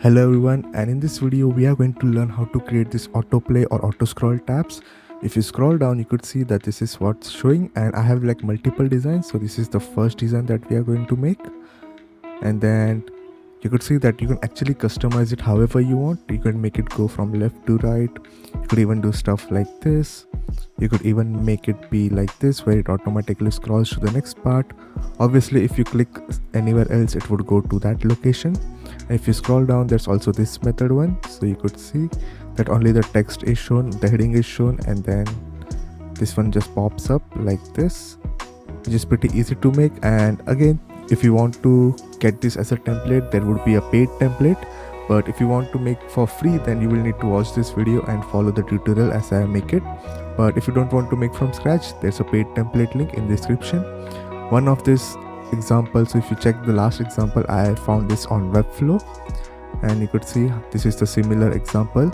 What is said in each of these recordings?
Hello everyone, and in this video we are going to learn how to create this autoplay or auto scroll tabs. If you scroll down, you could see that this is what's showing, and I have like multiple designs. So this is the first design that we are going to make, and then you could see that you can actually customize it however you want. You can make it go from left to right. You could even do stuff like this. You could even make it be like this, where it automatically scrolls to the next part. Obviously, if you click anywhere else, it would go to that location. And if you scroll down, there's also this method one, so you could see that only the text is shown, the heading is shown, and then this one just pops up like this, which is pretty easy to make. And again, if you want to get this as a template, there would be a paid template, but if you want to make for free, then you will need to watch this video and follow the tutorial as I make it. But if you don't want to make from scratch, there's a paid template link in the description. One of this example, so if you check the last example, I found this on Webflow, and you could see this is the similar example.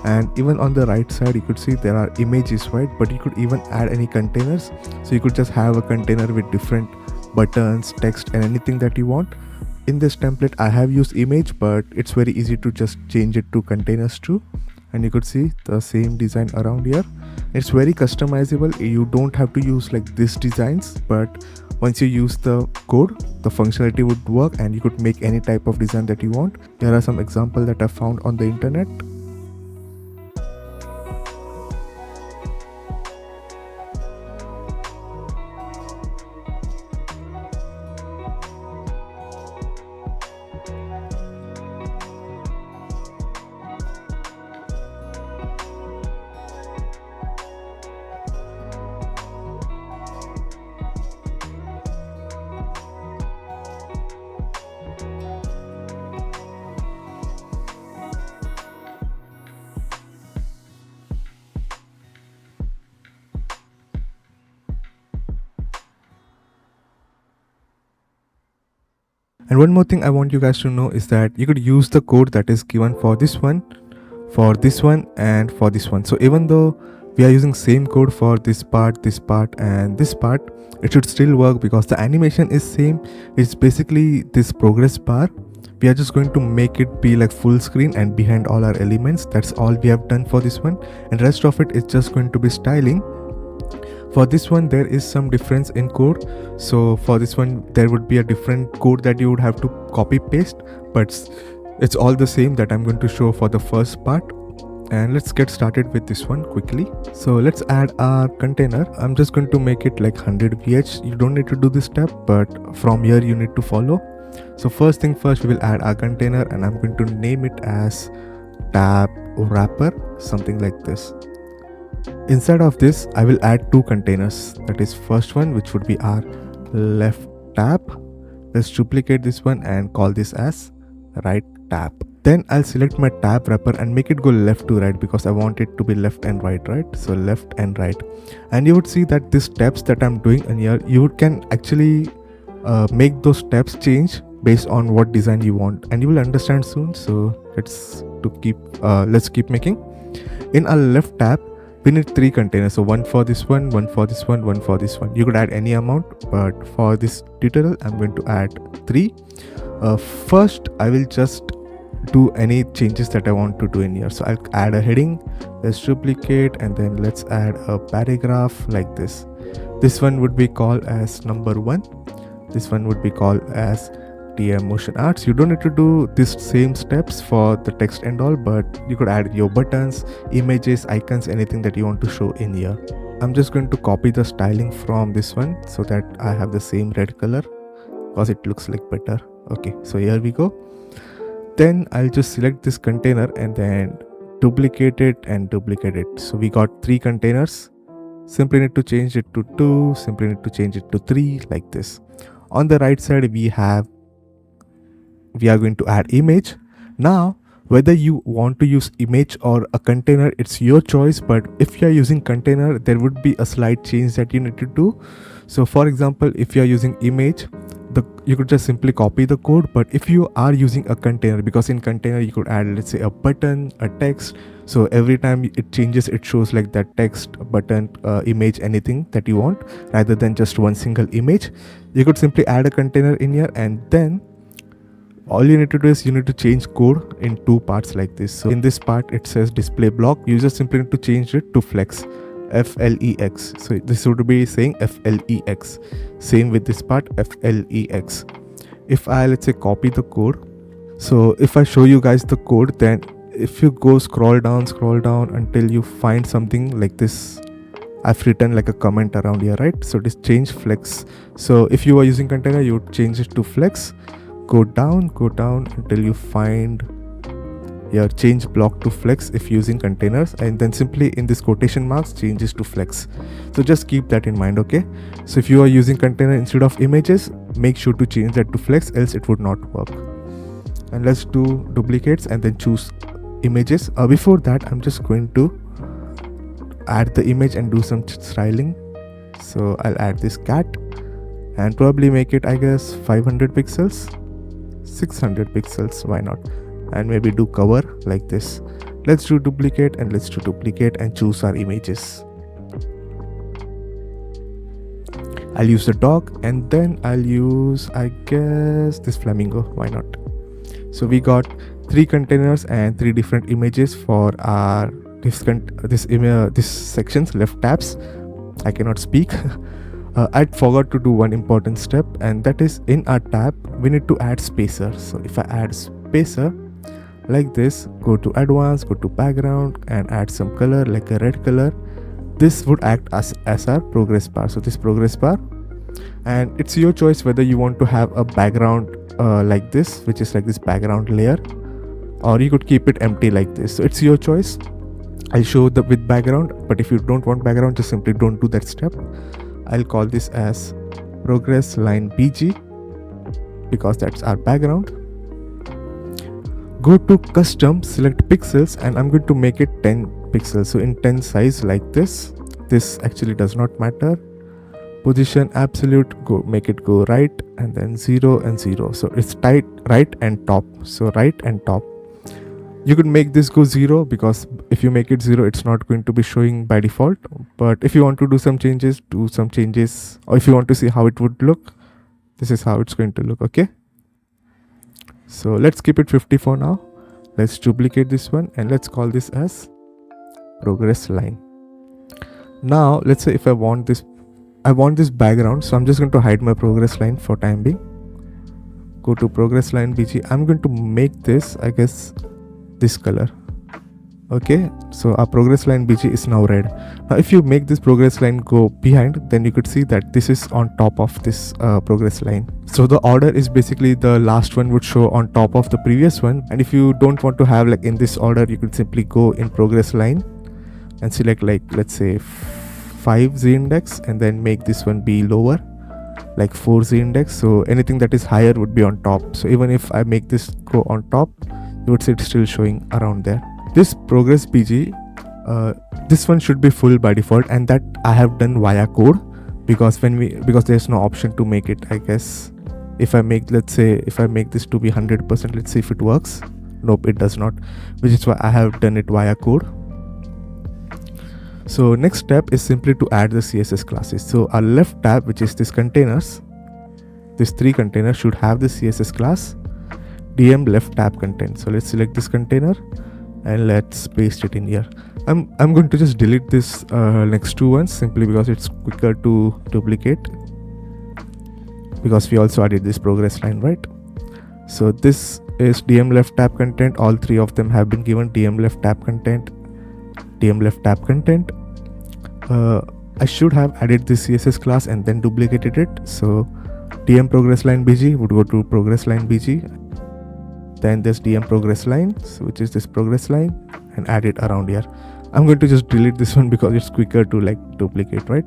And even on the right side, you could see there are images, right? But you could even add any containers, so you could just have a container with different buttons, text, and anything that you want. In this template I have used image, but it's very easy to just change it to containers too. And you could see the same design around here. It's very customizable. You don't have to use like these designs, but once you use the code, the functionality would work and you could make any type of design that you want. Here are some examples that I found on the internet. And one more thing I want you guys to know is that you could use the code that is given for this one, and for this one. So even though we are using same code for this part, and this part, it should still work because the animation is same. It's basically this progress bar. We are just going to make it be like full screen and behind all our elements. That's all we have done for this one, and rest of it is just going to be styling. For this one there is some difference in code, so for this one there would be a different code that you would have to copy paste, but it's all the same that I'm going to show for the first part. And let's get started with this one quickly. So let's add our container. I'm just going to make it like 100 VH. You don't need to do this step, but from here you need to follow. So first thing first, we will add our container, and I'm going to name it as tab wrapper, something like this. Inside of this I will add two containers. That is first one, which would be our left tab. Let's duplicate this one and call this as right tab. Then I'll select my tab wrapper and make it go left to right because I want it to be left and right, so left and right. And you would see that these steps that I'm doing in here, you can actually make those steps change based on what design you want, and you will understand soon. So let's keep making. In our left tab we need three containers, so one for this one, one for this one, one for this one. You could add any amount, but for this tutorial I'm going to add three. First I will just do any changes that I want to do in here. So I'll add a heading, let's duplicate, and then let's add a paragraph like this. This one would be called as number 1. This one would be called as DMmotionarts. You don't need to do these same steps for the text and all, but you could add your buttons, images, icons, anything that you want to show in here. I'm just going to copy the styling from this one so that I have the same red color because it looks like better. Okay, so here we go. Then I'll just select this container and then duplicate it and duplicate it. So we got three containers. Simply need to change it to 2, simply need to change it to 3, like this. On the right side we are going to add image. Now whether you want to use image or a container, it's your choice, but if you are using container there would be a slight change that you need to do. So for example, if you are using image, you could just simply copy the code, but if you are using a container, because in container you could add, let's say, a button, a text, so every time it changes it shows like that text, button, image, anything that you want, rather than just one single image. You could simply add a container in here, and then All you need to do is you need to change code in two parts like this. So in this part it says display block, you just simply need to change it to flex, flex. So this would be saying flex. Same with this part, flex. If I, let's say, copy the code, so if I show you guys the code, then if you go scroll down until you find something like this, I've written like a comment around here, right? So this change flex. So if you are using container, you would change it to flex. Go down until you find here change block to flex if using containers, and then simply in this quotation marks changes to flex. So just keep that in mind, okay? So if you are using container instead of images, make sure to change that to flex, else it would not work. And let's do duplicates and then choose images. Before that, I'm just going to add the image and do some styling. So I'll add this cat and probably make it, I guess, 500 pixels, 600 pixels, why not? And maybe do cover like this. Let's do duplicate and let's do duplicate and choose our images. I'll use the dog and then I'll use, I guess, this flamingo, why not? So we got 3 containers and 3 different images for our this section's left tabs. I cannot speak. I forgot to do one important step, and that is in our tab we need to add spacer. So if I add spacer like this, go to advanced, go to background and add some color like a red color. This would act as our progress bar. So this progress bar, and it's your choice whether you want to have a background like this, which is like this background layer, or you could keep it empty like this. So it's your choice. I'll show the with background, but if you don't want background, just simply don't do that step. I'll call this as progress line BG because that's our background. Go to custom, select pixels, and I'm going to make it 10 pixels. So in 10 size like this. This actually does not matter. Position absolute, go make it go right, and then 0 and 0. So it's tight, right and top. So right and top. You could make this go 0 because if you make it 0, it's not going to be showing by default. But if you want to do some changes, or if you want to see how it would look, this is how it's going to look, okay? So let's keep it 50 for now. Let's duplicate this one and let's call this as progress line. Now let's say if I want this background, so I'm just going to hide my progress line for time being. Go to progress line BG. I'm going to make this, I guess, this color. Okay, so our progress line BG is now red. Now if you make this progress line go behind, then you could see that this is on top of this progress line. So the order is basically the last one would show on top of the previous one, and if you don't want to have like in this order, you could simply go in progress line and select like, let's say 5 Z index, and then make this one be lower, like 4 Z index. So anything that is higher would be on top. So even if I make this go on top, you would see it's still showing around there. This progress BG, this one should be full by default, and that I have done via code because there's no option to make it, I guess. If I make, let's say if I make this to be 100%, let's see if it works. Nope, it does not, which is why I have done it via code. So next step is simply to add the CSS classes. So our left tab, which is this containers, this 3 containers should have the CSS class DM left tab content. So let's select this container and let's paste it in here. I'm going to just delete this next 2 ones simply because it's quicker to duplicate, because we also added this progress line, right? So this is DM left tab content. All 3 of them have been given DM left tab content, DM left tab content. I should have added this CSS class and then duplicated it. So DM progress line BG would go to progress line BG. Then this DM progress line, so which is this progress line, and add it around here. I'm going to just delete this one because it's quicker to like duplicate, right?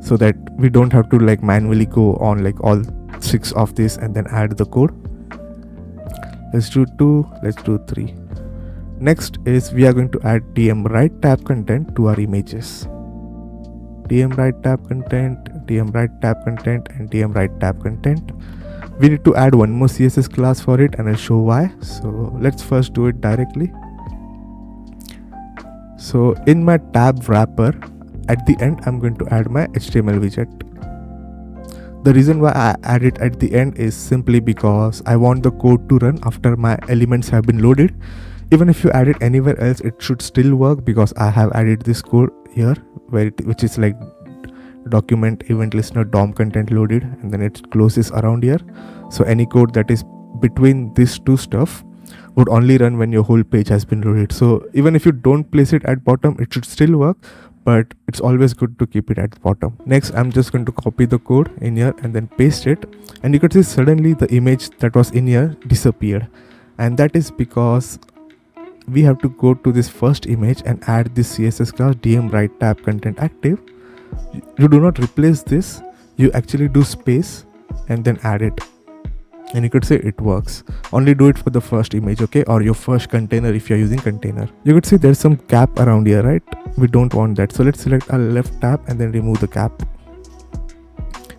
So that we don't have to like manually go on like all 6 of this and then add the code. Let's do 2, let's do 3. Next is we are going to add DM right tab content to our images. DM right tab content, DM right tab content, and DM right tab content. We need to add one more CSS class for it, and I'll show why. So let's first do it directly. So in my tab wrapper, at the end, I'm going to add my HTML widget. The reason why I add it at the end is simply because I want the code to run after my elements have been loaded. Even if you add it anywhere else, it should still work because I have added this code here which is like document event listener DOM content loaded, and then it closes around here. So any code that is between these two stuff would only run when your whole page has been loaded. So even if you don't place it at bottom, it should still work, but it's always good to keep it at the bottom. Next, I'm just going to copy the code in here and then paste it, and you could see suddenly the image that was in here disappeared, and that is because we have to go to this first image and add this CSS class DM right tab content active. You do not replace this, you actually do space and then add it, and you could say it works. Only do it for the first image, okay, or your first container if you're using container. You could see there's some cap around here, right? We don't want that, so let's select our left tab and then remove the cap.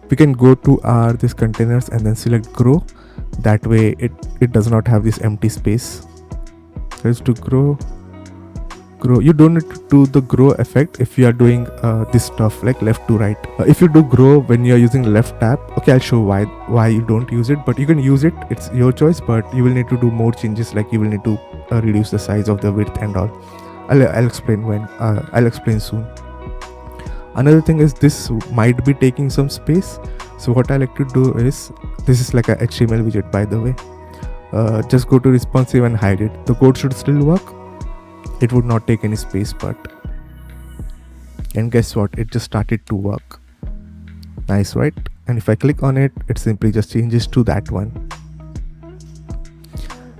We can go to our this containers and then select grow. That way it does not have this empty space. Let's do grow. You don't need to do the grow effect if you are doing this stuff like left to right. If you do grow when you're using left tab, okay, I'll show why you don't use it, but you can use it, it's your choice, but you will need to do more changes, like you will need to reduce the size of the width and all. I'll explain when I'll explain soon. Another thing is this might be taking some space, so what I like to do is, this is like a HTML widget by the way, just go to responsive and hide it. The code should still work, it would not take any space, and guess what, it just started to work. Nice, right? And if I click on it, it simply just changes to that one.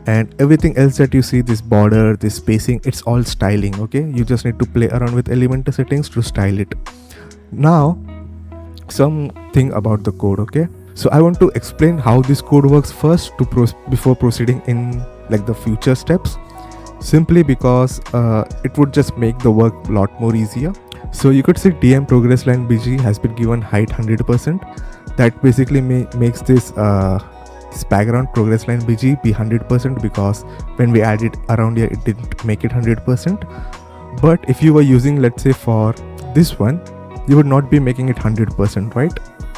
And everything else that you see, this border, this spacing, it's all styling, okay? You just need to play around with Elementor settings to style it. Now, something about the code, okay? So I want to explain how this code works first before proceeding in like the future steps. Simply because it would just make the work a lot more easier. So you could see DM progress line BG has been given height 100%. That basically makes this background progress line BG be 100%, because when we add it around here, it didn't make it 100%. But if you were using, let's say for this one, you would not be making it 100%, right?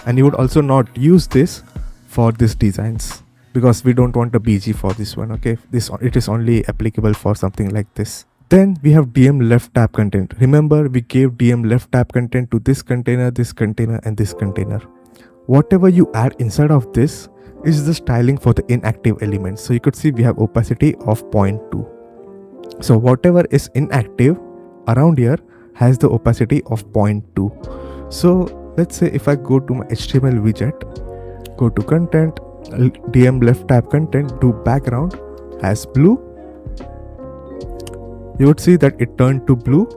And you would also not use this for these designs, because we don't want a BG for this one, okay? It is only applicable for something like this. Then we have DM left tab content. Remember, we gave DM left tab content to this container, and this container. Whatever you add inside of this is the styling for the inactive elements. So you could see we have opacity of 0.2. So whatever is inactive around here has the opacity of 0.2. So let's say if I go to my HTML widget, go to content, DM left tab content, do background as blue, you would see that it turned to blue.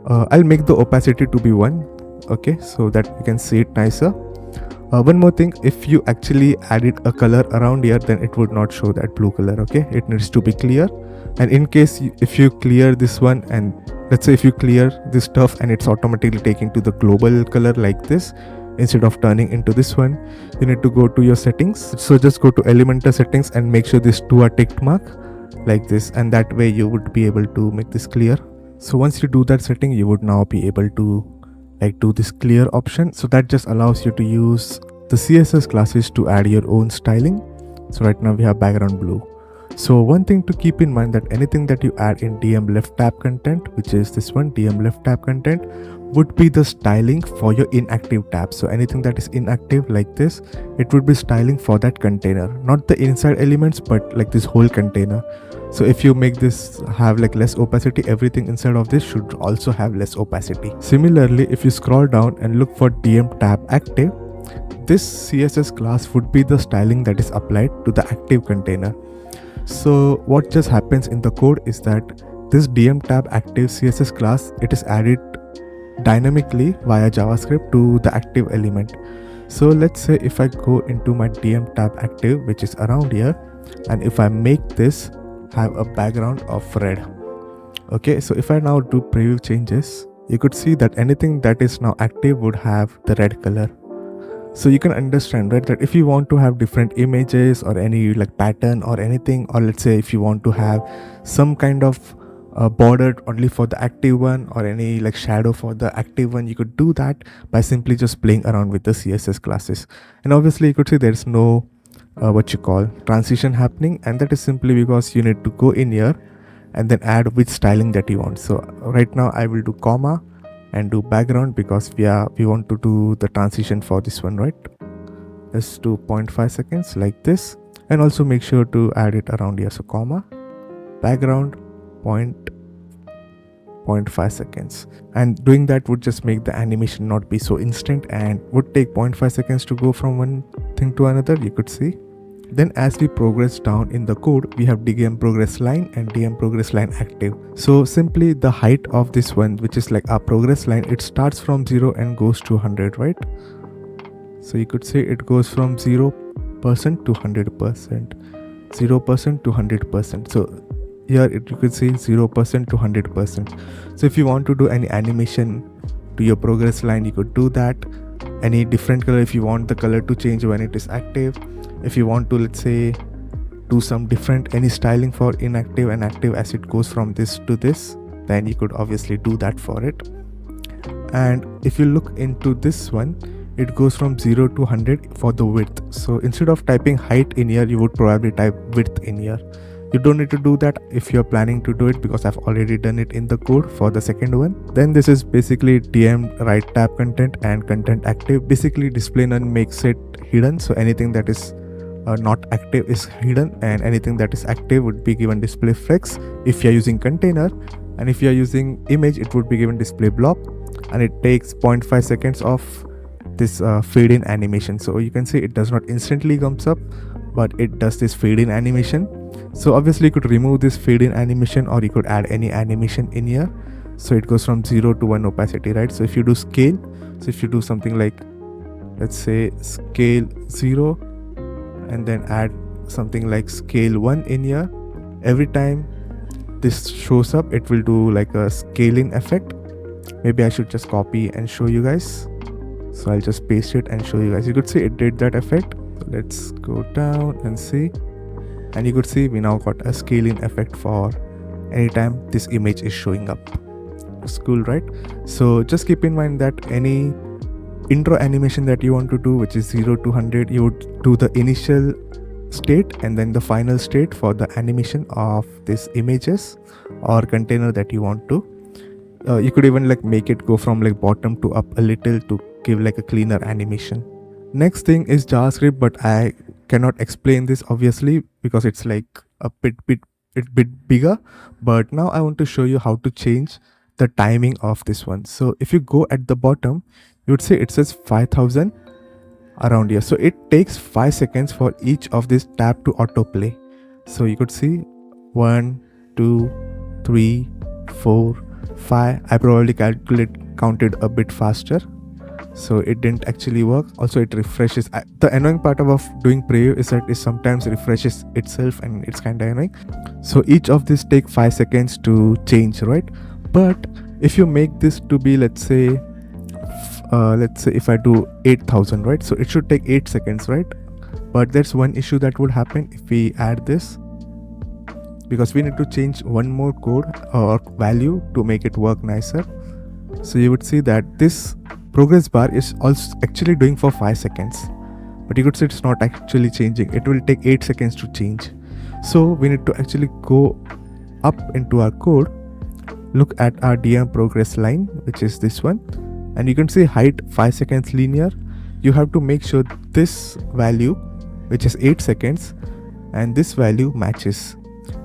I'll make the opacity to be 1, okay, so that you can see it nicer. One more thing, if you actually added a color around here, then it would not show that blue color, okay? It needs to be clear. And in case if you clear this one, and let's say if you clear this stuff and it's automatically taken to the global color like this, instead of turning into this one, you need to go to your settings. So just go to Elementor settings and make sure these two are ticked mark like this, and that way you would be able to make this clear. So once you do that setting, you would now be able to like do this clear option. So that just allows you to use the CSS classes to add your own styling. So right now we have background blue. So one thing to keep in mind, that anything that you add in DM left tab content, which is this one, DM left tab content, would be the styling for your inactive tab. So anything that is inactive like this, it would be styling for that container, not the inside elements, but like this whole container. So if you make this have like less opacity, everything inside of this should also have less opacity. Similarly, if you scroll down and look for DM tab active, this CSS class would be the styling that is applied to the active container. So what just happens in the code is that this DM tab active CSS class, it is added dynamically via JavaScript to the active element. So let's say if I go into my DM tab active, which is around here, and if I make this have a background of red, okay, so if I now do preview changes, you could see that anything that is now active would have the red color. So you can understand, right, that if you want to have different images or any like pattern or anything, or let's say if you want to have some kind of border only for the active one or any like shadow for the active one, you could do that by simply just playing around with the CSS classes. And obviously you could see there's no what you call transition happening, and that is simply because you need to go in here and then add which styling that you want. So right now I will do comma and do background because we want to do the transition for this one, right? Let's do 0.5 seconds like this, and also make sure to add it around here. So comma background 0.5 seconds, and doing that would just make the animation not be so instant and would take 0.5 seconds to go from one thing to another, you could see. Then as we progress down in the code, we have DM progress line and DM progress line active. So simply the height of this one, which is like our progress line, it starts from 0 and goes to 100, right? So you could say it goes from 0% to 100%, 0% to 100%. So here you could see 0% to 100%. So if you want to do any animation to your progress line, you could do that. Any different color, if you want the color to change when it is active. If you want to, let's say, do some different any styling for inactive and active as it goes from this to this, then you could obviously do that for it. And if you look into this one, it goes from 0 to 100 for the width. So instead of typing height in here, you would probably type width in here. You don't need to do that if you're planning to do it, because I've already done it in the code for the second one. Then this is basically DM right tab content and content active. Basically display none makes it hidden, so anything that is not active is hidden, and anything that is active would be given display flex if you're using container, and if you're using image it would be given display block. And it takes 0.5 seconds of this fade in animation. So you can see it does not instantly comes up, but it does this fade in animation. So obviously you could remove this fade in animation, or you could add any animation in here. So it goes from 0 to 1 opacity, right? So if you do scale, so if you do something like, let's say scale 0, and then add something like scale 1 in here, every time this shows up it will do like a scaling effect. Maybe I should just copy and show you guys. So I'll just paste it and show you guys. You could see it did that effect. So let's go down and see, and you could see we now got a scaling effect for anytime this image is showing up. It's cool, right? So just keep in mind that any intro animation that you want to do, which is 0 to 100, you would do the initial state and then the final state for the animation of these images or container that you want to. You could even like make it go from like bottom to up a little to give like a cleaner animation. Next thing is JavaScript, but I cannot explain this obviously because it's like a bit bigger. But now I want to show you how to change the timing of this one. So if you go at the bottom, you would see it says 5000 around here. So it takes 5 seconds for each of this tab to autoplay. So you could see 1, 2, 3, 4, 5. I probably counted a bit faster, so it didn't actually work. Also it refreshes. The annoying part of doing preview is that it sometimes refreshes itself and it's kind of annoying. So each of this take 5 seconds to change, right? But if you make this to be, let's say if I do 8000, right? So it should take 8 seconds, right? But there's one issue that would happen if we add this, because we need to change one more code or value to make it work nicer. So you would see that this progress bar is also actually doing for 5 seconds, but you could see it's not actually changing. It will take 8 seconds to change. So we need to actually go up into our code, look at our DM progress line, which is this one, and you can see height 5 seconds linear. You have to make sure this value, which is 8 seconds, and this value matches,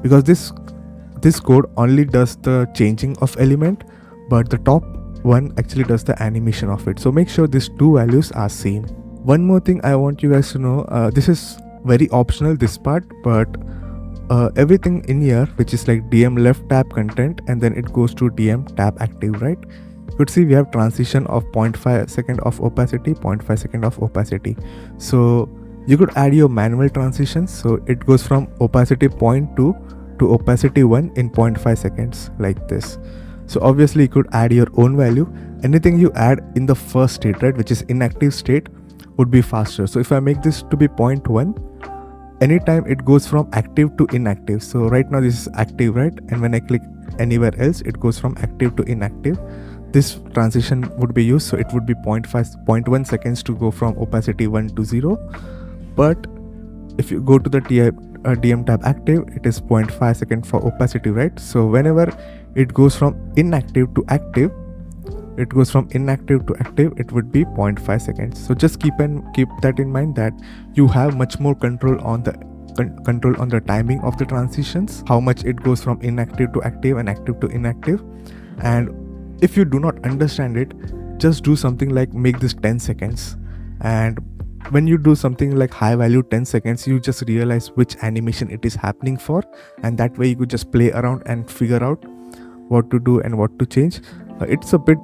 because this code only does the changing of element, but the top one actually does the animation of it. So make sure these two values are same. One more thing I want you guys to know, this is very optional, this part, but everything in here, which is like DM left tab content and then it goes to DM tab active, right? You could see we have transition of 0.5 second of opacity, 0.5 second of opacity. So you could add your manual transitions. So it goes from opacity 0.2 to opacity 1 in 0.5 seconds like this. So obviously you could add your own value. Anything you add in the first state, right, which is inactive state, would be faster. So if I make this to be 0.1, anytime it goes from active to inactive. So right now this is active, right? And when I click anywhere else, it goes from active to inactive. This transition would be used, so it would be 0.1 seconds to go from opacity 1 to 0. But if you go to the DM tab active, it is 0.5 seconds for opacity, right? So whenever it goes from inactive to active, it would be 0.5 seconds. So just keep that in mind, that you have much more control on the timing of the transitions, how much it goes from inactive to active and active to inactive. And if you do not understand it, just do something like make this 10 seconds, and when you do something like high value 10 seconds, you just realize which animation it is happening for, and that way you could just play around and figure out what to do and what to change. It's a bit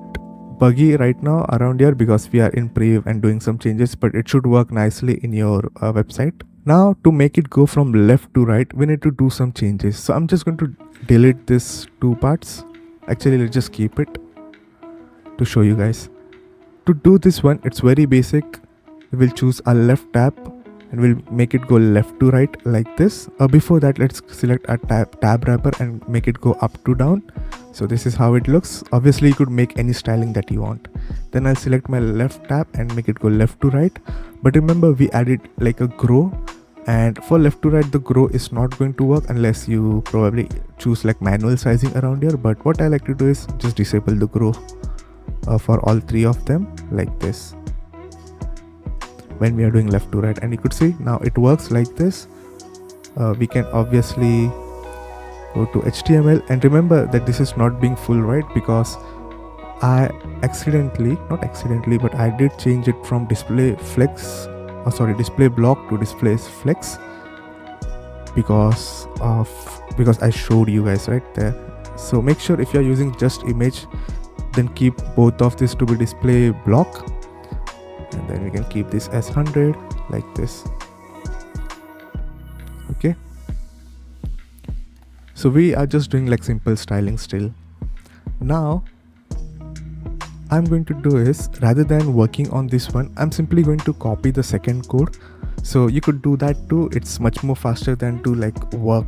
buggy right now around here because we are in preview and doing some changes, but it should work nicely in your website. Now to make it go from left to right, we need to do some changes. So I'm just going to delete this 2 parts. Actually, let's just keep it to show you guys. To do this one, it's very basic. We will choose a left tab and we'll make it go left to right like this. Before that, let's select a tab wrapper and make it go up to down. So this is how it looks. Obviously you could make any styling that you want. Then I'll select my left tab and make it go left to right. But remember, we added like a grow, and for left to right, the grow is not going to work unless you probably choose like manual sizing around here. But what I like to do is just disable the grow for all 3 of them like this when we are doing left to right. And you could see now it works like this. We can obviously go to HTML, and remember that this is not being full, right? Because I not accidentally, but I did change it from display block to display flex because I showed you guys right there. So make sure if you're using just image, then keep both of this to be display block, and then we can keep this as 100 like this. Okay, so we are just doing like simple styling still. Now I'm going to do is, rather than working on this one, I'm simply going to copy the second code. So you could do that too. It's much more faster than to like work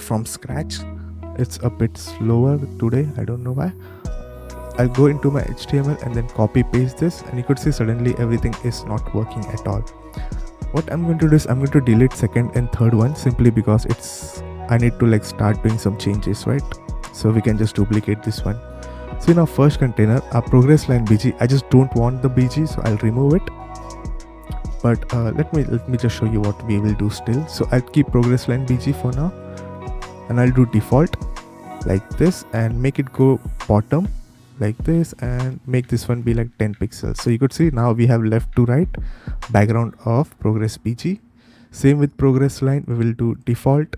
from scratch. It's a bit slower today, I don't know why. I'll go into my HTML and then copy paste this, and you could see suddenly everything is not working at all. What I'm going to do is I'm going to delete second and third one, simply because I need to like start doing some changes, right? So we can just duplicate this one. So in our first container, our progress line BG, I just don't want the BG, so I'll remove it. But let me just show you what we will do still. So I'll keep progress line BG for now, and I'll do default like this and make it go bottom like this, and make this one be like 10 pixels. So you could see now we have left to right background of progress BG. Same with progress line, we will do default.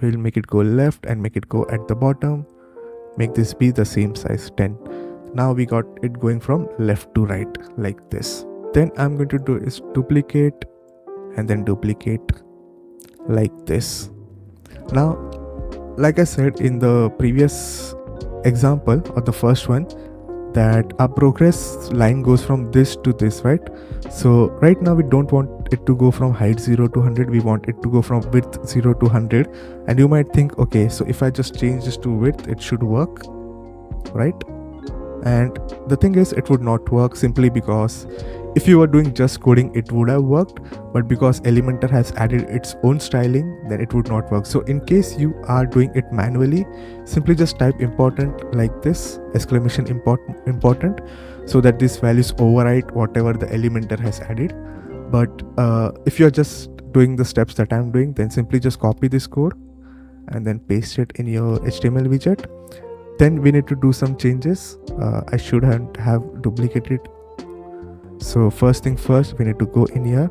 We'll make it go left and make it go at the bottom. Make this be the same size 10. Now we got it going from left to right like this. Then I'm going to do is duplicate and then duplicate like this. Now, like I said in the previous example or the first one, that our progress line goes from this to this, right? So right now we don't want it to go from height 0 to 100, we want it to go from width 0 to 100. And you might think, okay, so if I just change this to width, it should work, right? And the thing is, it would not work, simply because if you were doing just coding, it would have worked, but because Elementor has added its own styling, then it would not work. So in case you are doing it manually, simply just type important like this, exclamation important, so that these values override whatever the Elementor has added. But if you're just doing the steps that I'm doing, then simply just copy this code and then paste it in your HTML widget. Then we need to do some changes. I should have duplicated. So first thing first, we need to go in here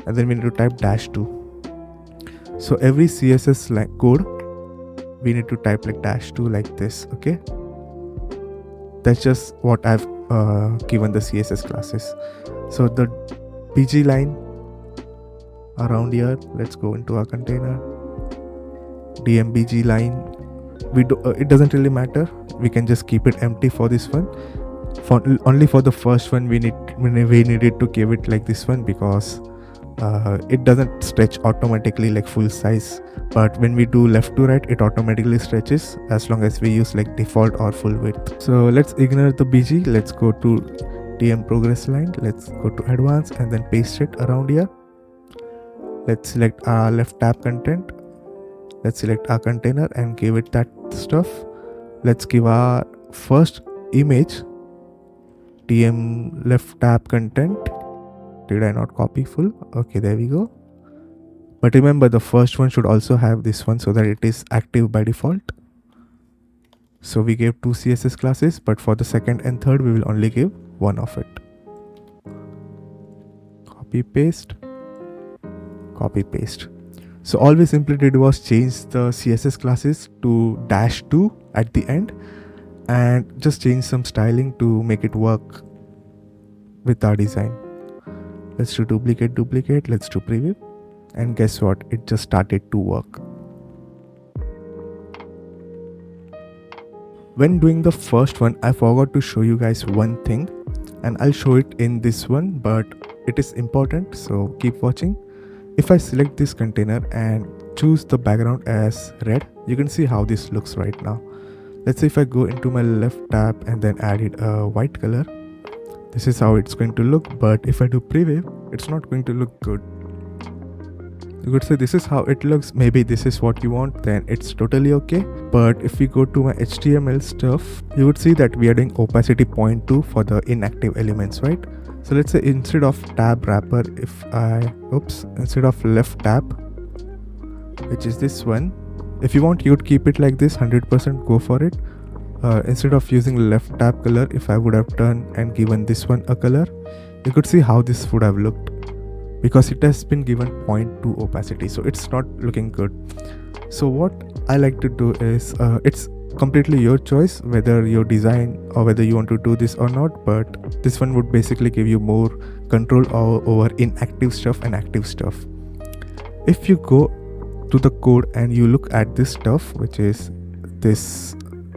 and then we need to type -2. So every CSS code, we need to type like -2 like this. Okay, that's just what I've given the CSS classes. So the BG line around here, let's go into our container. DMBG line, it doesn't really matter, we can just keep it empty for this one. Only for the first one we needed to give it like this one, because it doesn't stretch automatically like full size, but when we do left to right, it automatically stretches as long as we use like default or full width. So let's ignore the BG. Let's go to DM progress line. Let's go to advanced and then paste it around here. Let's select our left tab content. Let's select our container and give it that stuff. Let's give our first image DM left tab content. Did I not copy full? Okay, there we go. But remember, the first one should also have this one so that it is active by default. So we gave 2 CSS classes, but for the second and third we will only give one of it. Copy paste, copy paste. So all we simply did was change the CSS classes to -2 at the end and just change some styling to make it work with our design. Let's do duplicate, let's do preview, and guess what, it just started to work. When doing the first one, I forgot to show you guys one thing, and I'll show it in this one, but it is important, so keep watching. If I select this container and choose the background as red, you can see how this looks right now. Let's say if I go into my left tab and then added a white color, this is how it's going to look. But if I do preview, it's not going to look good. You could say this is how it looks. Maybe this is what you want, then it's totally okay. But if we go to my HTML stuff, you would see that we are doing opacity 0.2 for the inactive elements, right? So let's say instead of tab wrapper, instead of left tab, which is this one, if you want, you'd keep it like this, 100%, go for it. Instead of using left tab color, if I would have done and given this one a color, you could see how this would have looked, because it has been given 0.2 opacity, so it's not looking good. So what I like to do is, it's completely your choice whether your design or whether you want to do this or not, but this one would basically give you more control over inactive stuff and active stuff. If you go to the code and you look at this stuff, which is this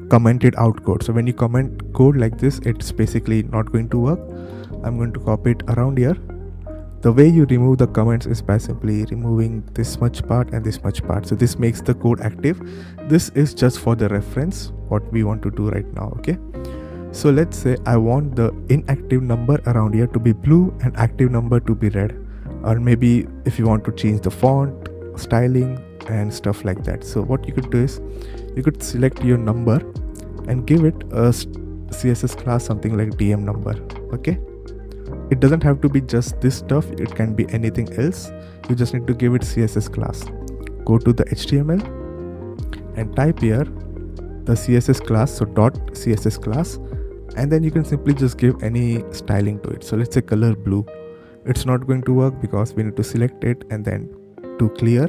commented out code, so when you comment code like this, it's basically not going to work. I'm going to copy it around here. The way you remove the comments is by simply removing this much part and this much part. So this makes the code active. This is just for the reference, what we want to do right now, okay? So let's say I want the inactive number around here to be blue and active number to be red. Or maybe if you want to change the font, styling and stuff like that. So what you could do is, you could select your number and give it a CSS class, something like DM number, okay? It doesn't have to be just this stuff, it can be anything else. You just need to give it CSS class. Go to the HTML and type here the CSS class, so dot CSS class, and then you can simply just give any styling to it. So let's say color blue. It's not going to work because we need to select it and then to clear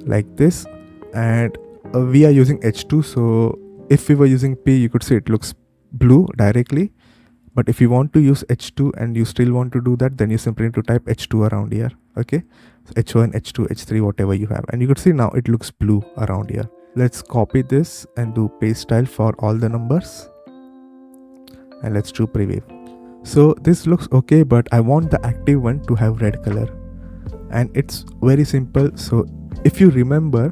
like this, and we are using H2, so if we were using P, you could say it looks blue directly. But if you want to use H2 and you still want to do that, then you simply need to type H2 around here, okay? So H1, H2, H3, whatever you have. And you could see now it looks blue around here. Let's copy this and do paste style for all the numbers. And let's do preview. So this looks okay, but I want the active one to have red color. And it's very simple. So if you remember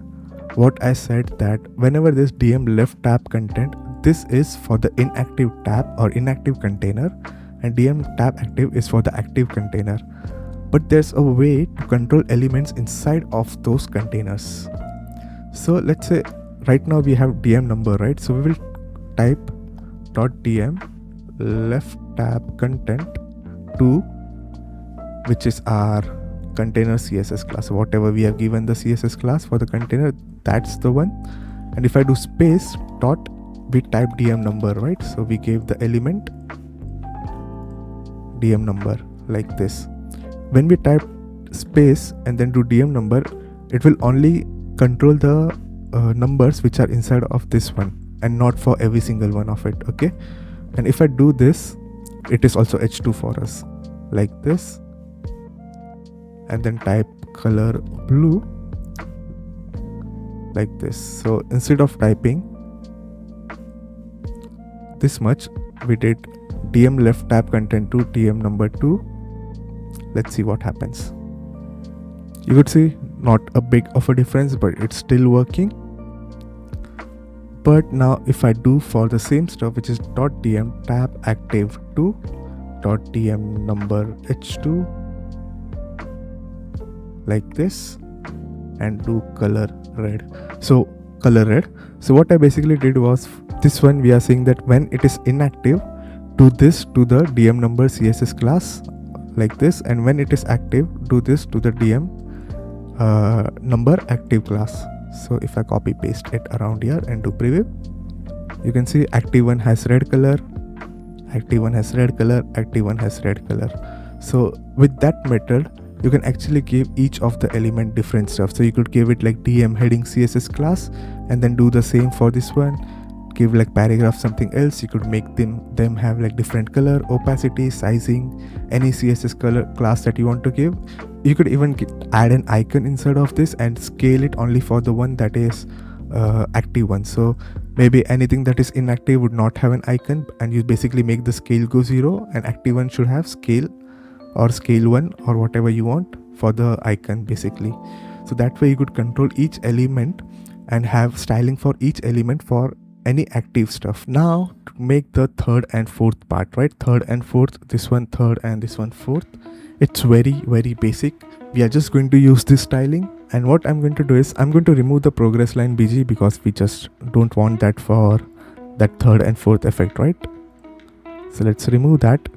what I said, that whenever this DM left tab content, this is for the inactive tab or inactive container, and DM tab active is for the active container. But there's a way to control elements inside of those containers. So let's say right now we have DM number, right? So we will type .dm left tab content 2, which is our container CSS class. So whatever we have given the CSS class for the container, that's the one. And if I do space dot, we type DM number, right? So we gave the element DM number like this. When we type space and then do DM number, it will only control the numbers which are inside of this one and not for every single one of it, okay? And if I do this, it is also H2 for us like this, and then type color blue like this. So instead of typing this much, we did DM left tab content to DM number 2 Let's see what happens. You could see not a big of a difference, but it's still working. But now if I do for the same stuff, which is .dm tab active to .dm number h2 like this, and do color red. So color red. So what I basically did was, this one we are saying that when it is inactive, do this to the dm number css class like this, and when it is active, do this to the dm number active class. So if I copy paste it around here and do preview, you can see active one has red color, active one has red color, active one has red color. So with that method, you can actually give each of the element different stuff. So you could give it like dm heading css class, and then do the same for this one. Give like paragraph something else. You could make them have like different color, opacity, sizing, any css color class that you want to give. You could even add an icon inside of this and scale it only for the one that is active one. So maybe anything that is inactive would not have an icon, and you basically make the scale go 0, and active one should have scale or scale 1 or whatever you want for the icon basically. So that way you could control each element and have styling for each element for any active stuff. Now to make the third and fourth part, right? Third and fourth, this one third and this one fourth. It's very basic. We are just going to use this styling, and what I'm going to do is I'm going to remove the progress line BG because we just don't want that for that third and fourth effect, right? So let's remove that.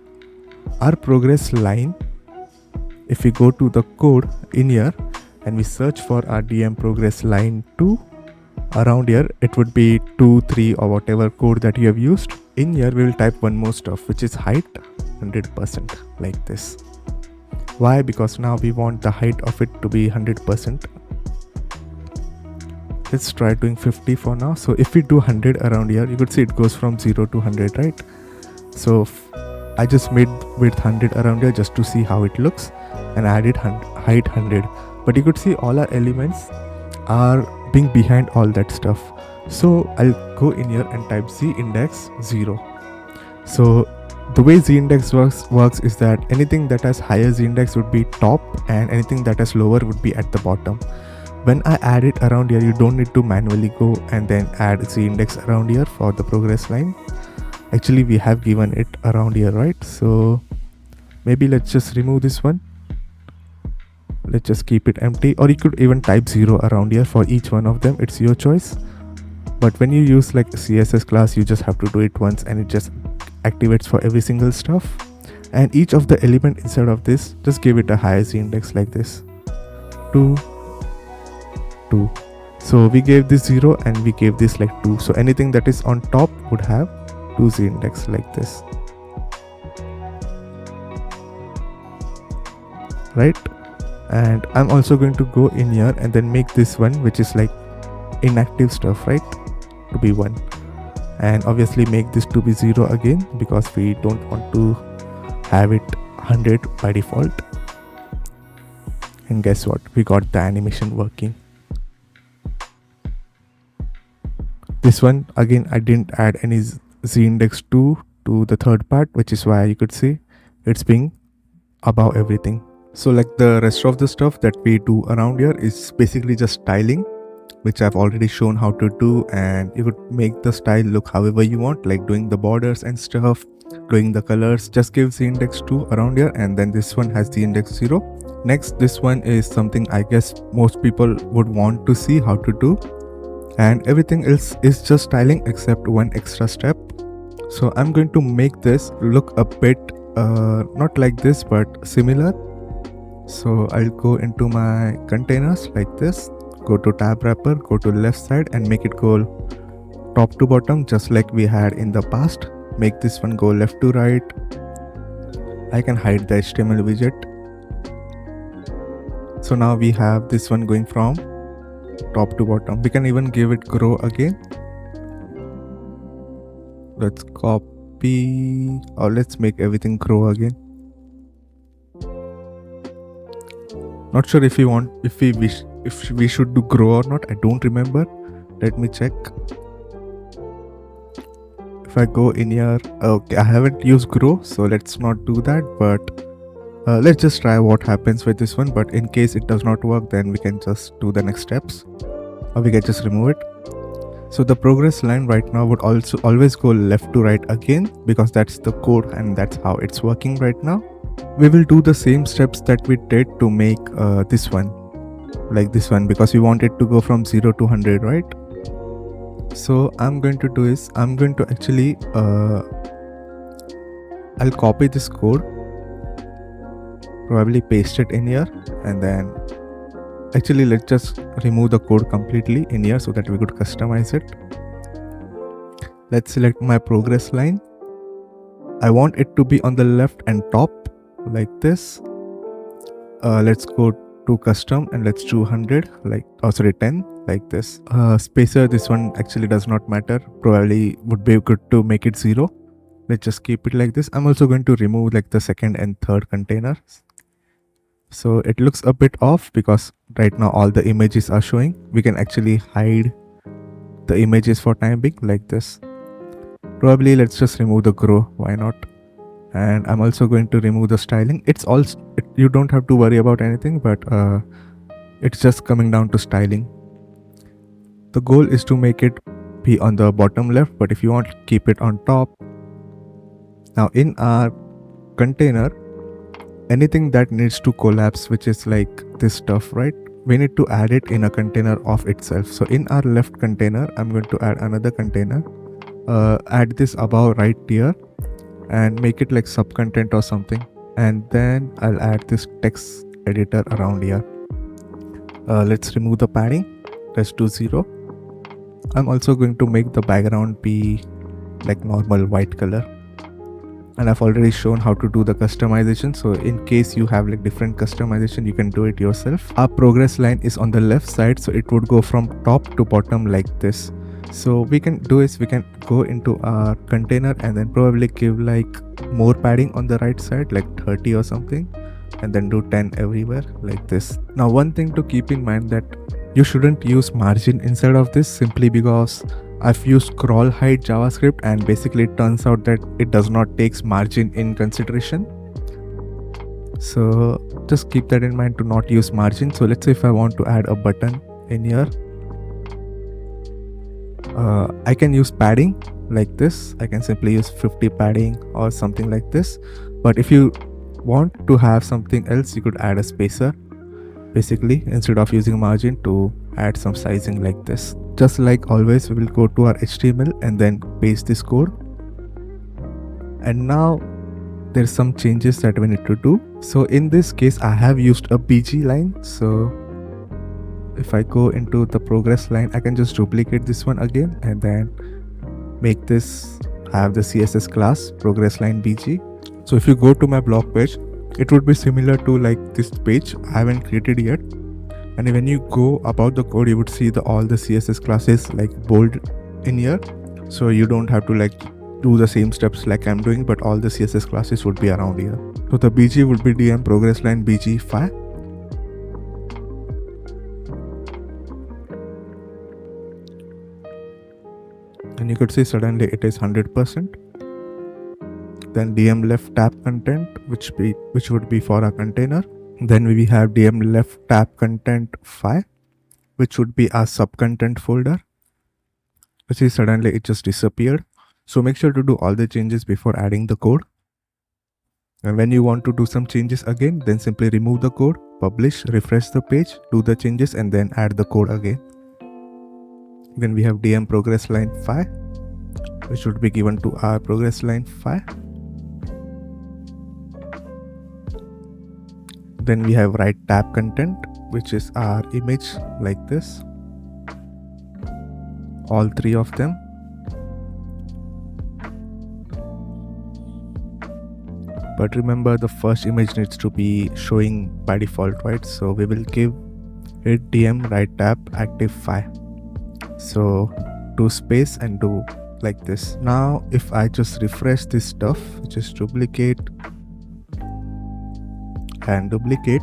Our progress line, if we go to the code in here and we search for our dm progress line 2, around here it would be 2, 3 or whatever code that you have used. In here we will type one more stuff, which is height 100% like this. Why? Because now we want the height of it to be 100%. Let's try doing 50 for now. So if we do 100 around here, you could see it goes from 0 to 100, right? So I just made width 100 around here just to see how it looks, and I added height 100. But you could see all our elements are being behind all that stuff. So I'll go in here and type z index 0. So the way z index works is that anything that has higher z index would be top, and anything that has lower would be at the bottom. When I add it around here, you don't need to manually go and then add z index around here for the progress line. Actually we have given it around here, right? So maybe let's just remove this one. Let's just keep it empty, or you could even type 0 around here for each one of them. It's your choice. But when you use like css class, you just have to do it once and it just activates for every single stuff. And each of the element inside of this, just give it a higher z index like this, 2, 2. So we gave this 0 and we gave this like 2. So anything that is on top would have 2 z index like this, right? And I'm also going to go in here and then make this one, which is like inactive stuff, right, to be 1, and obviously make this to be 0 again because we don't want to have it 100 by default. And guess what, we got the animation working. This one again, I didn't add any z index 2 to the third part, which is why you could see it's being above everything. So like the rest of the stuff that we do around here is basically just styling, which I've already shown how to do, and you could make the style look however you want, like doing the borders and stuff, doing the colors. Just give z index 2 around here, and then this one has the index 0. Next, this one is something I guess most people would want to see how to do, and everything else is just styling except one extra step. So I'm going to make this look a bit not like this but similar. So I'll go into my containers like this, go to tab wrapper, go to left side and make it go top to bottom just like we had in the past. Make this one go left to right. I can hide the HTML widget. So now we have this one going from top to bottom. We can even give it grow again. Let's copy, or let's make everything grow again. Not sure if we want, if we should do grow or not. I don't remember. Let me check. If I go in here, okay, I haven't used grow, so let's not do that. But Let's just try what happens with this one, but in case it does not work, then we can just do the next steps, or we can just remove it. So the progress line right now would also always go left to right again, because that's the code and that's how it's working right now. We will do the same steps that we did to make this one, like this one, because we want it to go from 0 to 100, right? So I'm going to do is, I'm going to actually I'll copy this code, probably paste it in here, and then actually let's just remove the code completely in here so that we could customize it. Let's select my progress line. I want it to be on the left and top like this. Let's go to custom and let's do 100, like, oh sorry, 10, like this. Spacer, this one actually does not matter, probably would be good to make it 0. Let's just keep it like this. I'm also going to remove like the second and third containers. So it looks a bit off because right now all the images are showing. We can actually hide the images for time being like this. Probably let's just remove the grow, why not? And I'm also going to remove the styling. It's also, you don't have to worry about anything, but it's just coming down to styling. The goal is to make it be on the bottom left, but if you want, keep it on top. Now in our container, anything that needs to collapse, which is like this stuff, right? We need to add it in a container of itself. So in our left container, I'm going to add another container, add this above right here and make it like sub content or something. And then I'll add this text editor around here. Let's remove the padding. Let's do 0. I'm also going to make the background be like normal white color. And I've already shown how to do the customization, so in case you have like different customization, you can do it yourself. Our progress line is on the left side, so it would go from top to bottom like this. So we can do is we can go into our container and then probably give like more padding on the right side, like 30 or something, and then do 10 everywhere like this. Now one thing to keep in mind, that you shouldn't use margin inside of this, simply because I've used scroll height JavaScript and basically it turns out that it does not take margin in consideration. So just keep that in mind to not use margin. So let's say if I want to add a button in here, I can use padding like this. I can simply use 50 padding or something like this. But if you want to have something else, you could add a spacer, basically, instead of using margin, to add some sizing like this. Just like always, we will go to our HTML and then paste this code. And now there's some changes that we need to do. So in this case, I have used a BG line. So if I go into the progress line, I can just duplicate this one again and then make this have the CSS class progress line BG. So if you go to my blog page, it would be similar to like this page. I haven't created yet. And when you go about the code, you would see all the CSS classes like bold in here. So you don't have to like do the same steps like I'm doing, but all the CSS classes would be around here. So the BG would be DM progress line BG 5. And you could see suddenly it is 100%. Then DM left tab content, which would be for our container. Then we have DM left tab content 5, which would be our sub content folder. You see suddenly it just disappeared. So make sure to do all the changes before adding the code. And when you want to do some changes again, then simply remove the code, publish, refresh the page, do the changes, and then add the code again. Then we have DM progress line 5, which would be given to our progress line 5. Then we have right tab content, which is our image like this. All three of them. But remember, the first image needs to be showing by default, right? So we will give it DM right tab active 5. So do space and do like this. Now if I just refresh this stuff, just duplicate and duplicate,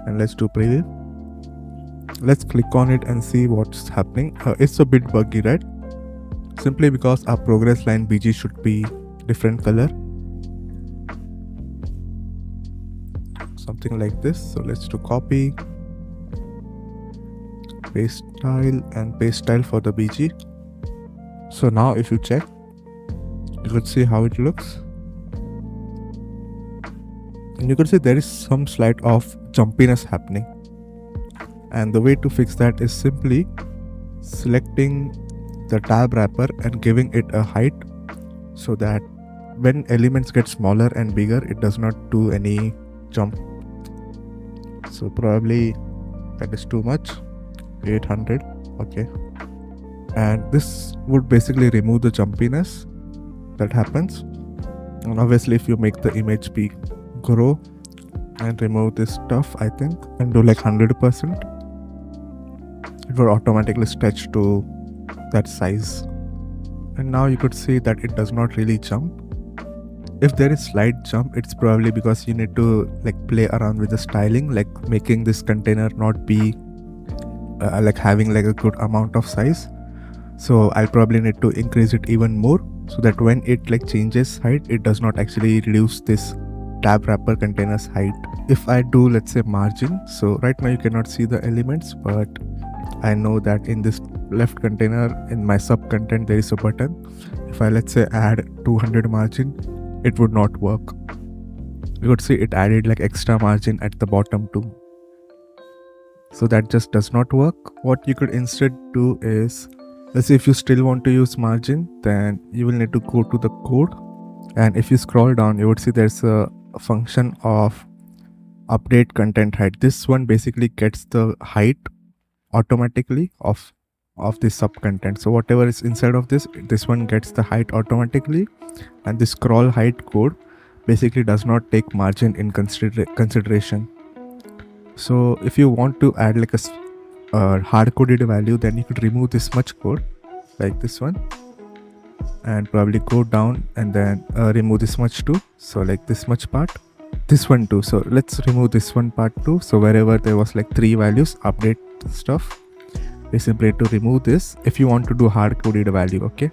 and let's do preview. Let's click on it and see what's happening. It's a bit buggy, right? Simply because our progress line BG should be different color. something like this. So let's do copy, paste style, and paste style for the BG. So now if you check, you could see how it looks, and you could see there is some slight of jumpiness happening. And the way to fix that is simply selecting the tab wrapper and giving it a height, so that when elements get smaller and bigger, it does not do any jump. So probably that is too much, 800. Okay, and this would basically remove the jumpiness that happens. And obviously if you make the image be grow and remove this stuff, I think, and do like 100%, it will automatically stretch to that size. And now you could see that it does not really jump. If there is slight jump, it's probably because you need to like play around with the styling, like making this container not be like having like a good amount of size. So I'll probably need to increase it even more, so that when it like changes height, it does not actually reduce this tab wrapper container's height. If I do, let's say, margin, so right now you cannot see the elements, but I know that in this left container, in my sub content, there is a button. If I, let's say, add 200 margin, it would not work. You could see it added like extra margin at the bottom too. So that just does not work. What you could instead do is, let's say if you still want to use margin, then you will need to go to the code, and if you scroll down, you would see there's a function of update content height. This one basically gets the height automatically of this sub content. So whatever is inside of this one gets the height automatically, and this scroll height code basically does not take margin in consideration. So if you want to add like a hard-coded value, then you could remove this much code like this one, and probably go down and then remove this much too. So like this much part, this one too. So let's remove this one part too. So wherever there was like 3 values, update stuff, we simply need to remove this if you want to do hard-coded value. Okay,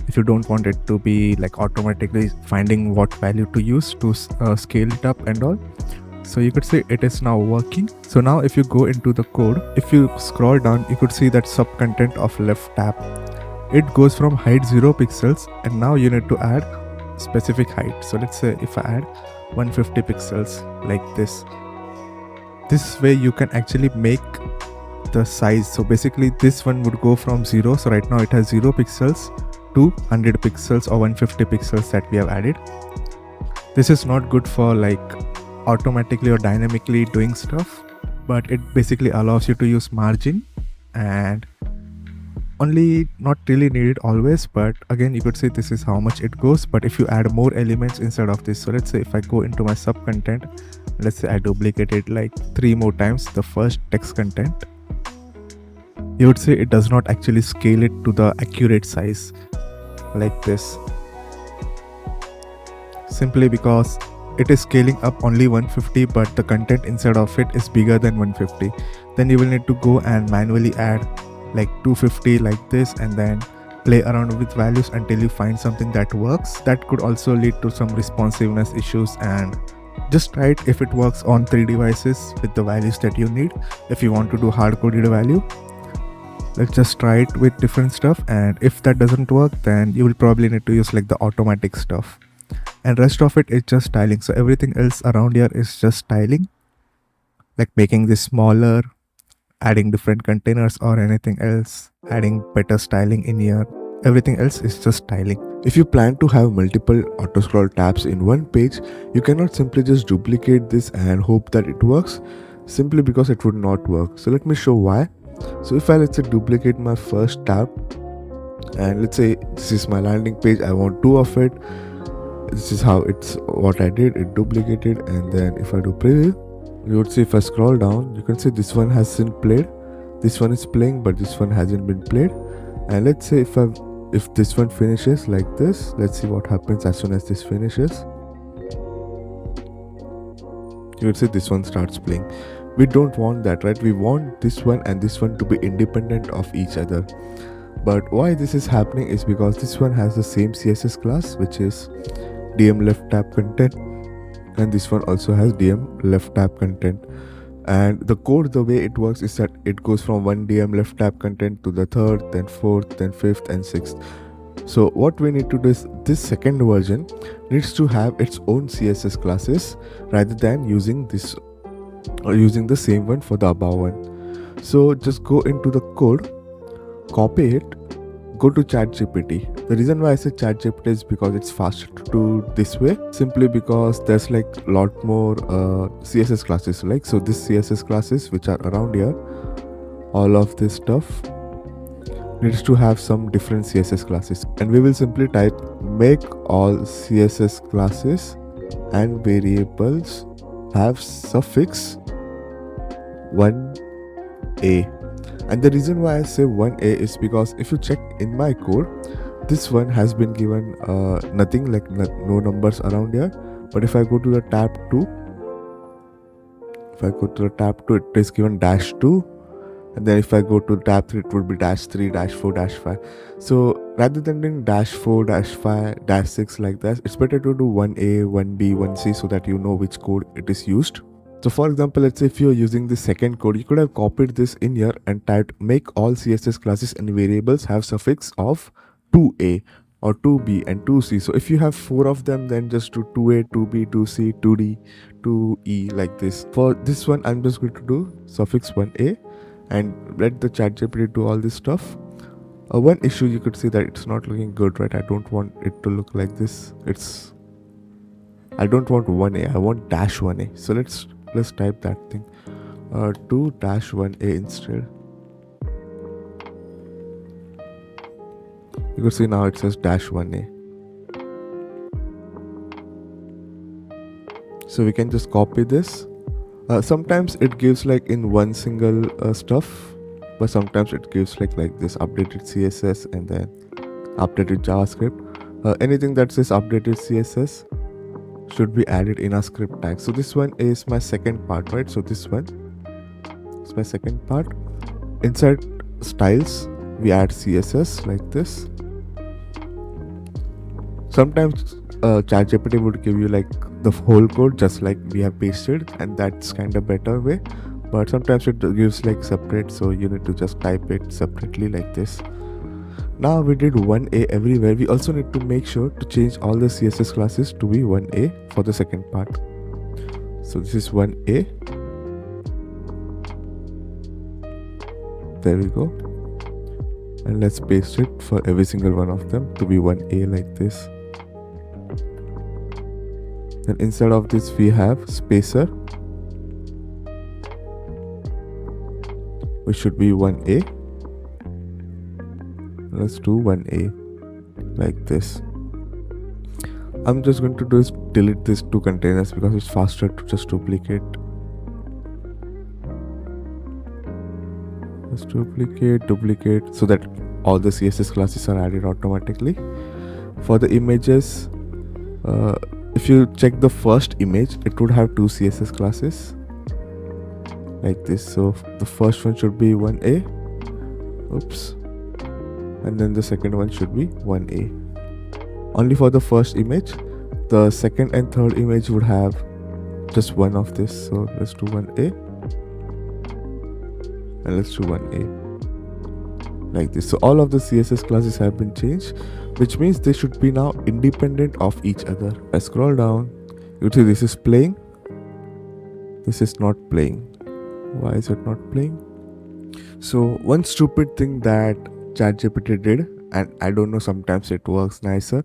if you don't want it to be like automatically finding what value to use to scale it up and all. So you could say it is now working. So now if you go into the code, if you scroll down, you could see that sub content of left tab, it goes from height 0 pixels, and now you need to add specific height. So let's say if I add 150 pixels like this way you can actually make the size. So basically this one would go from 0, so right now it has 0 pixels, to 100 pixels or 150 pixels that we have added. This is not good for like automatically or dynamically doing stuff, but it basically allows you to use margin, and only not really needed always, but again you could say this is how much it goes. But if you add more elements inside of this, so let's say if I go into my sub content, let's say I duplicate it like 3 more times, the first text content, you would say it does not actually scale it to the accurate size like this, simply because it is scaling up only 150, but the content inside of it is bigger than 150. Then you will need to go and manually add like 250 like this, and then play around with values until you find something that works. That could also lead to some responsiveness issues, and just try it if it works on 3 devices with the values that you need. If you want to do hard-coded value, let's just try it with different stuff, and if that doesn't work, then you will probably need to use like the automatic stuff, and rest of it is just styling. So everything else around here is just styling, like making this smaller, adding different containers or anything else, adding better styling in here. Everything else is just styling. If you plan to have multiple autoscroll tabs in one page, you cannot simply just duplicate this and hope that it works, simply because it would not work. So let me show why. So if I, let's say, duplicate my first tab, and let's say this is my landing page, I want 2 of it. This is how it's what I did, it duplicated, and then if I do preview, you would see if I scroll down, you can see this one hasn't played, this one is playing, but this one hasn't been played. And let's say if this one finishes like this, let's see what happens as soon as this finishes. You would see this one starts playing. We don't want that, right? We want this one and this one to be independent of each other. But why this is happening is because this one has the same CSS class, which is DM left tab content, and this one also has DM left tab content. And the code, the way it works is that it goes from one DM left tab content to the third, then fourth, then fifth and sixth. So what we need to do is this second version needs to have its own CSS classes rather than using this or using the same one for the above one. So just go into the code, copy it, go to ChatGPT. The reason why I say ChatGPT is because it's faster to do this way, simply because there's like a lot more CSS classes. Like, so this CSS classes which are around here, all of this stuff needs to have some different CSS classes, and we will simply type make all CSS classes and variables have suffix 1a. And the reason why I say 1a is because if you check in my code, this one has been given nothing, like no numbers around here. But if I go to the tab 2, it is given -2, and then if I go to tab 3, it would be -3, -4, -5. So rather than doing -4, -5, -6 like that, it's better to do 1a, 1b, 1c so that you know which code it is used. So for example, let's say if you're using the second code, you could have copied this in here and typed make all CSS classes and variables have suffix of 2a or 2b and 2c. So if you have 4 of them, then just do 2a, 2b, 2c, 2d, 2e like this. For this one, I'm just going to do suffix 1a and let the ChatGPT do all this stuff. One issue, you could see that it's not looking good, right? I don't want it to look like this. I don't want 1a, I want -1a. So let's type that thing, 2-1a instead. You can see now it says -1a. So we can just copy this. Sometimes it gives like in one single stuff, but sometimes it gives like this updated CSS and then updated JavaScript. Anything that says updated CSS should be added in a script tag. So this one is my second part, right? So this one is my second part. Inside styles, we add CSS like this. Sometimes ChatGPT would give you like the whole code just like we have pasted, and that's kind of better way. But sometimes it gives like separate, so you need to just type it separately like this. Now we did 1a everywhere. We also need to make sure to change all the CSS classes to be 1a for the second part. So this is 1a. There we go. And let's paste it for every single one of them to be 1a like this. Then instead of this we have spacer, which should be 1a. Let's do 1a like this. I'm just going to do is delete these two containers because it's faster to just duplicate. Let's duplicate so that all the CSS classes are added automatically. For the images, if you check the first image, it would have two CSS classes like this. So the first one should be 1a. Oops. And then the second one should be 1a. Only for the first image. The second and third image would have just one of this. So let's do 1a. And let's do 1a like this. So all of the CSS classes have been changed, which means they should be now independent of each other. I scroll down, you see this is playing, this is not playing. Why is it not playing? So one stupid thing that ChatGPT did, and I don't know, sometimes it works nicer,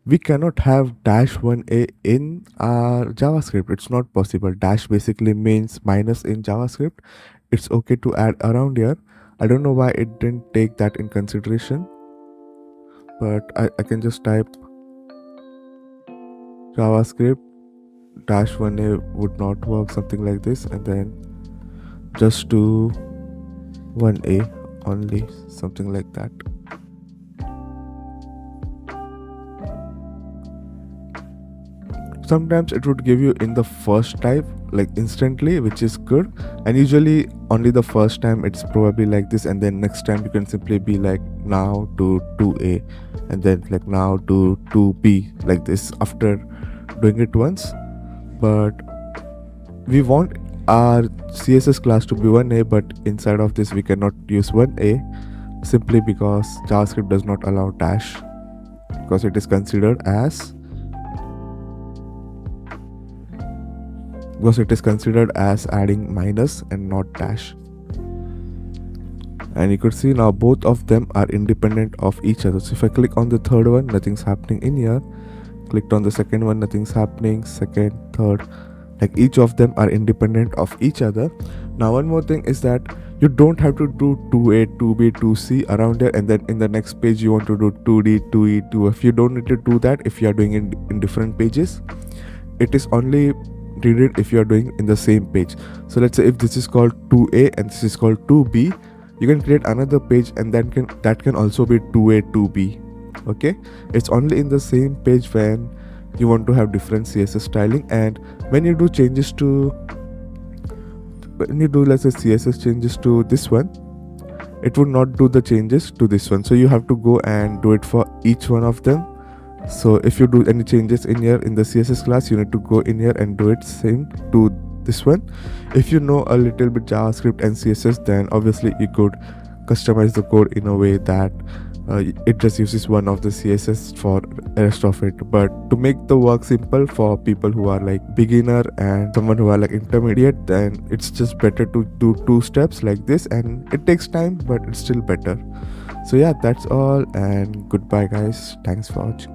we cannot have -1a in our JavaScript. It's not possible. Dash basically means minus in JavaScript. It's okay to add around here. I don't know why it didn't take that in consideration, but I can just type JavaScript -1a would not work, something like this, and then just do 1a only, something like that. Sometimes it would give you in the first type like instantly, which is good, and usually only the first time it's probably like this, and then next time you can simply be like now do 2a and then like now do 2b like this after doing it once. but we want our CSS class to be 1A, but inside of this we cannot use 1A simply because JavaScript does not allow dash, because it is considered as adding minus and not dash. And you could see now both of them are independent of each other. So if I click on the third one, nothing's happening in here. Clicked on the second one, nothing's happening. Second, third, like each of them are independent of each other. Now one more thing is that you don't have to do 2A, 2B, 2C around here, and then in the next page you want to do 2D, 2E, 2F. You don't need to do that if you are doing it in different pages. It is only needed if you are doing in the same page. So let's say if this is called 2A and this is called 2B, you can create another page and then that can also be 2A, 2B. Okay, it's only in the same page when you want to have different CSS styling. And when you do changes to, let's say CSS changes to this one, it would not do the changes to this one. So you have to go and do it for each one of them. So if you do any changes in here in the CSS class, you need to go in here and do it same to this one. If you know a little bit JavaScript and CSS, then obviously you could customize the code in a way that it just uses one of the CSS for the rest of it. But to make the work simple for people who are like beginner and someone who are like intermediate, then it's just better to do 2 steps like this, and it takes time but it's still better. So yeah, that's all, and goodbye guys, thanks for watching.